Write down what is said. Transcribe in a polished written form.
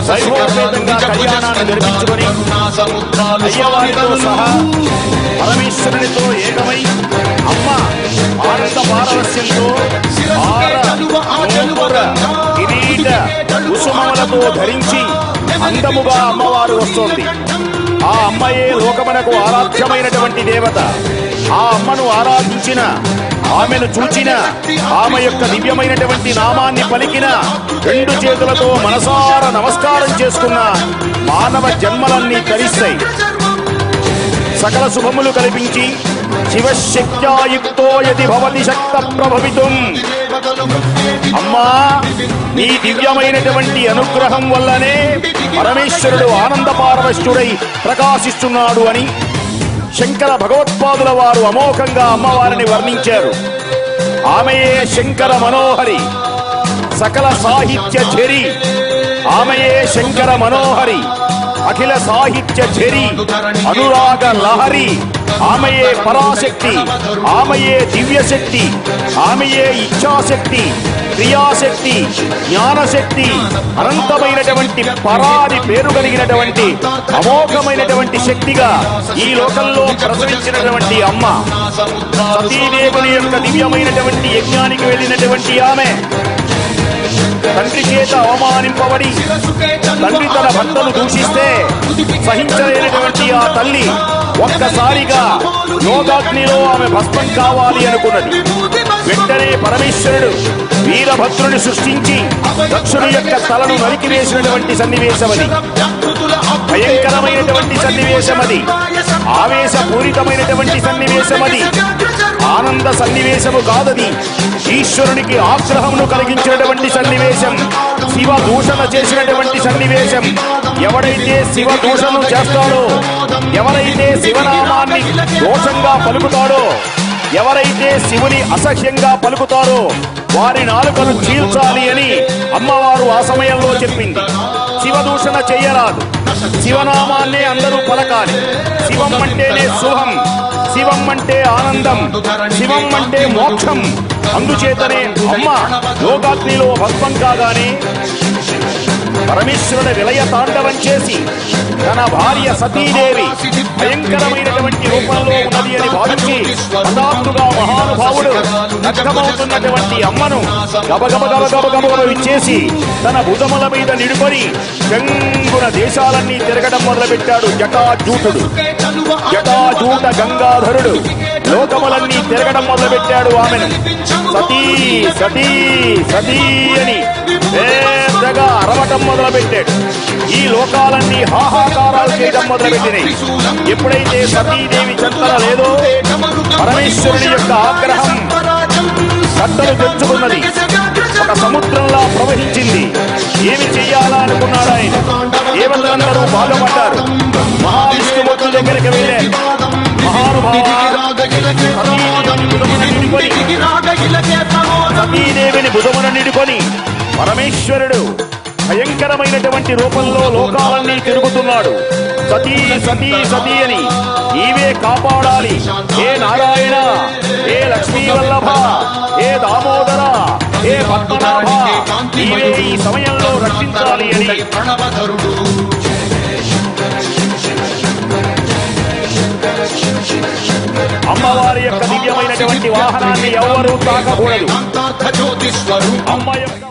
వైభవపేతంగా కళ్యాణాన్ని నిర్మించుకొని అయ్యవారితో సహా పరమేశ్వరునితో ఏకమై అమ్మ ఆనంద పారవస్యంతో కిరీట కుసుమములతో ధరించి అందముగా అమ్మవారు వస్తోంది. ఆ అమ్మయే లోకమునకు ఆరాధ్యమైనటువంటి దేవత. ఆ అమ్మను ఆరాధించిన, ఆమెను చూచిన, ఆమె యొక్క దివ్యమైనటువంటి నామాన్ని పలికిన, రెండు చేతులతో మనసార నమస్కారం చేసుకున్న మానవ జన్మలన్నీ తరిస్తాయి. సకల శుభములు కల్పించి శివశక్త్యాయుక్తో యది భవతి శక్త ప్రభవితుం. అమ్మా, నీ దివ్యమైనటువంటి అనుగ్రహం వల్లనే పరమేశ్వరుడు ఆనంద పారవశ్యుడై ప్రకాశిస్తున్నాడు అని శంకర భగవత్పాదుల వారు అమోఘంగా అమ్మవారిని వర్ణించారు. ఆమెయే శంకర మనోహరి, సకల సాహిత్య ఝరి. ఆమెయే శంకర మనోహరి, అఖిల సాహిత్య ఝరి, అనురాగ లహరి. ఆమెయే పరాశక్తి, ఆమెయే దివ్యశక్తి, ఆమెయే ఇచ్ఛాశక్తి, క్రియాశక్తి, జ్ఞానశక్తి, అనంతమైనటువంటి పరాని పేరు కలిగినటువంటి అమోఘమైనటువంటి శక్తిగా ఈ లోకంలో ప్రసరించినటువంటి అమ్మ. సతీదేవుని యొక్క దివ్యమైనటువంటి యజ్ఞానికి వెళ్ళినటువంటి ఆమె తండ్రి చేత అవమానింపబడి తండ్రి తన భర్తను దూషిస్తే సహించలేనటువంటి ఆ తల్లి ఒక్కసారిగా యోగాగ్నిలో ఆమె భస్మం కావాలి అనుకున్నది. వెంటనే పరమేశ్వరుడు వీరభద్రుని సృష్టించి దక్షుని యొక్క తలను నరికివేసినటువంటి సన్నివేశమది. భయంకరమైనటువంటి సన్నివేశమది, ఆవేశపూరితమైనటువంటి సన్నివేశమది, ఆనంద సన్నివేశము కాదది. ఈశ్వరునికి ఆగ్రహమును కలిగించినటువంటి సన్నివేశం, శివ దూషణ చేసినటువంటి సన్నివేశం. ఎవడైతే శివ దూషణను చేస్తాడో, ఎవరైతే శివనామాన్ని దోషంగా పలుకుతాడో, ఎవరైతే శివుని అసహ్యంగా పలుకుతారో వారి నాలుకను చీల్చాలి అని అమ్మవారు ఆ సమయంలో చెప్పింది. శివదూషణ చెయ్యరాదు, శివనామాన్నే అందరూ పలకాలి. శివం అంటేనే శుభం, శివం అంటే ఆనందం, శివం అంటే మోక్షం. అందుచేతనే అమ్మ యోగాగ్నిలో భస్మం కాగానే పరమేశ్వరుడు విలయ తాండవం చేసి తన భార్య సతీదేవి భయంకరమైనటువంటి రూపంలో ఉన్నది అని భావించి హఠాత్తుగా మహానుభావుడు నగ్నమవుతున్నటువంటి అమ్మను గబగబ ఇచ్చేసి తన భుజముల మీద నిడుకొని గంగున దేశాలన్నీ తిరగడం మొదలుపెట్టాడు జటాజూటుడు. జటాజూట గంగాధరుడు లోకములన్నీ తిరగడం మొదలుపెట్టాడు ఆమెను. సతీ సతీ సతీ అని పెద్దగా అరవటం మొదలుపెట్టాడు. ఈ లోకాలన్నీ హాహాకారాలు చేయడం మొదలుపెట్టినాయి. ఎప్పుడైతే సతీదేవి చెంతన లేదో పరమేశ్వరుని యొక్క ఆగ్రహం కట్టలు తెచ్చుకున్నది, ఒక సముద్రంలా ప్రవహించింది. ఏమి చెయ్యాలా అనుకున్నాడు ఆయన. దేవతలందరూ బాధపడ్డారు. మహావిష్ణుమూర్తి దగ్గరికి వెళ్ళారు. సతీదేవిని భుజమున నిడుకొని పరమేశ్వరుడు భయంకరమైనటువంటి రూపంలో లోకాలన్నీ తిరుగుతున్నాడు. సతీ సతీ సతీ అని నీవే కాపాడాలి, ఏ నారాయణ, ఏ లక్ష్మీ వల్లభ, ఏ దామోదర, ఏ పద్మనాభ, నీవే ఈ సమయంలో రక్షించాలి అని అమ్మవారి యొక్క దివ్యమైనటువంటి వాహనాన్ని ఎవరూ తాకకూడదు. అమ్మ యొక్క